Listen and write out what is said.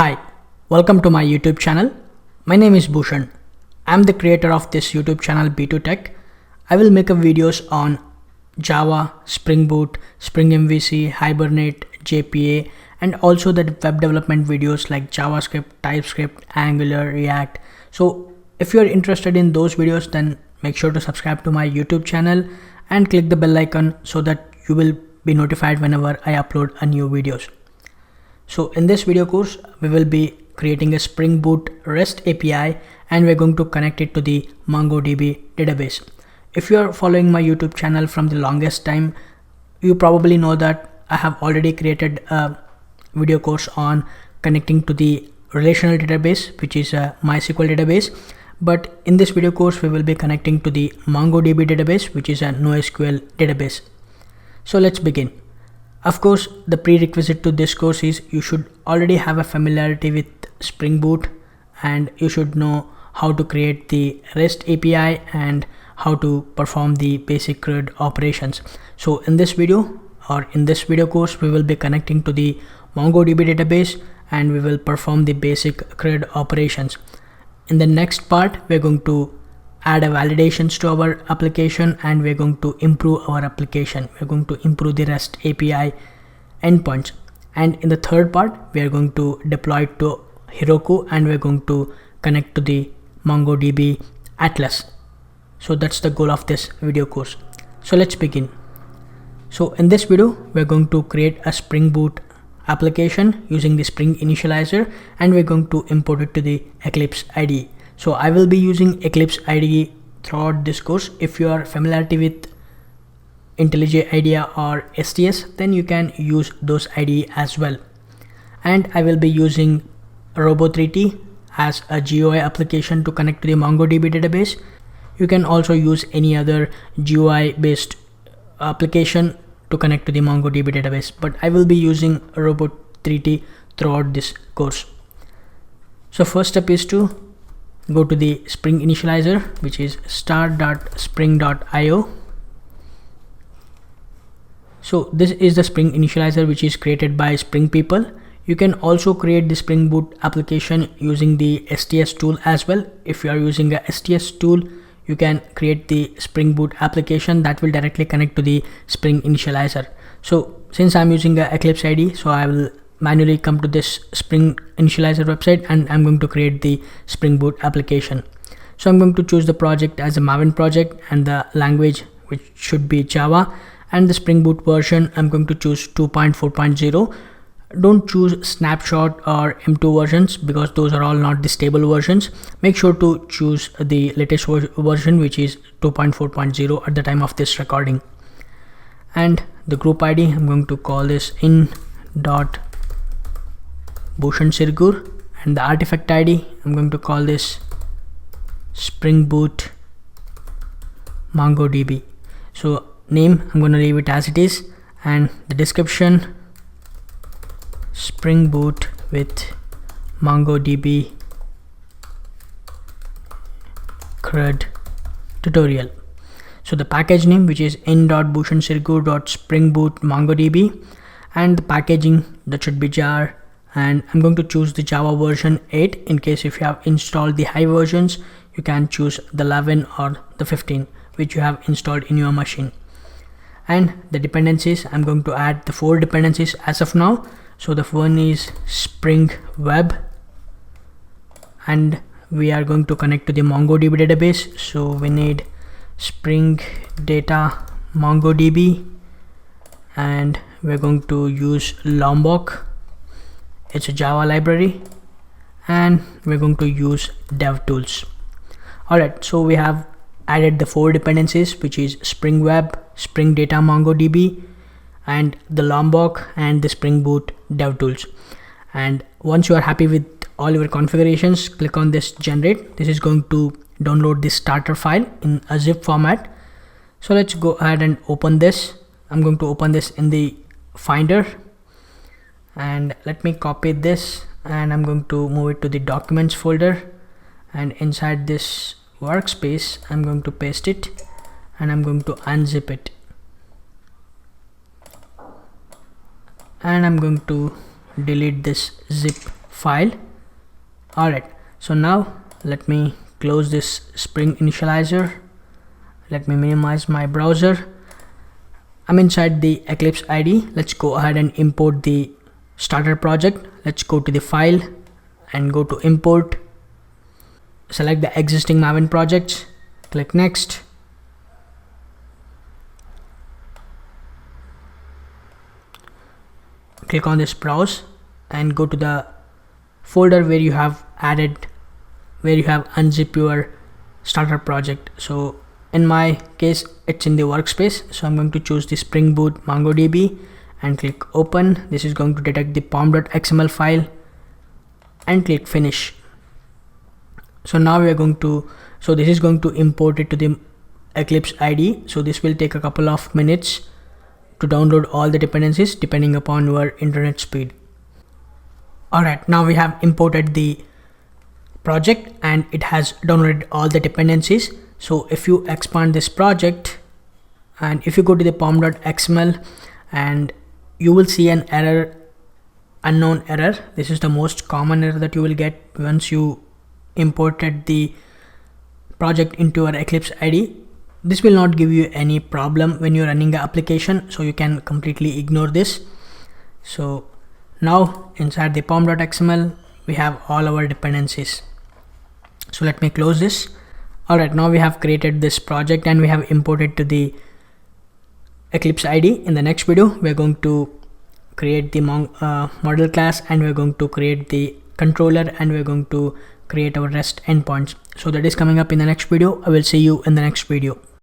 Hi, welcome to my YouTube channel. My name is Bhushan. I'm the creator of this YouTube channel B2 Tech. I will make videos on Java, Spring Boot, Spring MVC, Hibernate, JPA, and also the web development videos like JavaScript, TypeScript, Angular, React. So if you're interested in those videos, then make sure to subscribe to my YouTube channel and click the bell icon so that you will be notified whenever I upload a new videos. So in this video course, we will be creating a Spring Boot REST API and we're going to connect it to the MongoDB database. If you are following my YouTube channel from the longest time, you probably know that I have already created a video course on connecting to the relational database, which is a MySQL database. But in this video course, we will be connecting to the MongoDB database, which is a NoSQL database. So let's begin. Of course, the prerequisite to this course is you should already have a familiarity with Spring Boot and you should know how to create the REST API and how to perform the basic CRUD operations. So in this video course, we will be connecting to the MongoDB database and we will perform the basic CRUD operations. In the next part, we're going to add a validations to our application and we're going to improve our application. We're going to improve the REST API endpoints. And in the third part, we are going to deploy it to Heroku and we're going to connect to the MongoDB Atlas. So that's the goal of this video course. So let's begin. So in this video, we're going to create a Spring Boot application using the Spring Initializer and we're going to import it to the Eclipse IDE. So I will be using Eclipse IDE throughout this course. If you are familiar with IntelliJ IDEA or STS, then you can use those IDE as well. And I will be using Robo3T as a GUI application to connect to the MongoDB database. You can also use any other GUI based application to connect to the MongoDB database, but I will be using Robo3T throughout this course. So first step is to go to the Spring Initializer, which is start.spring.io. So this is the Spring Initializer which is created by Spring people. You can also create the Spring Boot application using the STS tool as well. If you are using a STS tool, you can create the Spring Boot application that will directly connect to the Spring Initializer. So since I'm using a Eclipse IDE, so I will manually come to this Spring Initializer website and I'm going to create the Spring Boot application. So I'm going to choose the project as a Maven project and the language which should be Java, and the Spring Boot version I'm going to choose 2.4.0. Don't choose snapshot or M2 versions because those are all not the stable versions. Make sure to choose the latest version which is 2.4.0 at the time of this recording. And the group ID, I'm going to call this in.Bhushan Sirgur, and the artifact ID, I'm going to call this Spring Boot MongoDB. So name, I'm going to leave it as it is, and the description, Spring Boot with MongoDB CRUD tutorial. So the package name, which is in.bhushansirgur.springboot MongoDB, and the packaging, that should be jar, and I'm going to choose the Java version 8. In case if you have installed the high versions, you can choose the 11 or the 15 which you have installed in your machine. And the dependencies, I'm going to add the 4 dependencies as of now. So the one is Spring Web, and we are going to connect to the MongoDB database. So we need Spring Data MongoDB, and we're going to use Lombok. It's a Java library, and we're going to use DevTools. Alright, so we have added the 4 dependencies, which is Spring Web, Spring Data MongoDB, and the Lombok, and the Spring Boot DevTools. And once you are happy with all your configurations, click on this generate. This is going to download this starter file in a zip format. So let's go ahead and open this. I'm going to open this in the Finder, and let me copy this and I'm going to move it to the documents folder, and inside this workspace I'm going to paste it and I'm going to unzip it, and I'm going to delete this zip file. Alright, so now let me close this Spring initializer. Let me minimize my browser. I'm inside the Eclipse IDE. Let's go ahead and import the starter project. Let's go to the file and go to import. Select the existing Maven projects. Click next. Click on this browse and go to the folder where you have unzip your starter project. So in my case it's in the workspace, so I'm going to choose the Spring Boot MongoDB and click open. This is going to detect the pom.xml file and click finish. So now we are going to, so this is going to import it to the Eclipse IDE. So this will take a couple of minutes to download all the dependencies depending upon your internet speed. Alright, now we have imported the project and it has downloaded all the dependencies. So if you expand this project and if you go to the pom.xml, and you will see an error, unknown error. This is the most common error that you will get once you imported the project into your Eclipse IDE. This will not give you any problem when you're running the application, so you can completely ignore this. So now inside the pom.xml we have all our dependencies. So let me close this. Alright, now we have created this project and we have imported to the Eclipse IDE. In the next video we are going to create the model class, and we're going to create the controller, and we're going to create our REST endpoints. So that is coming up in the next video. I will see you in the next video.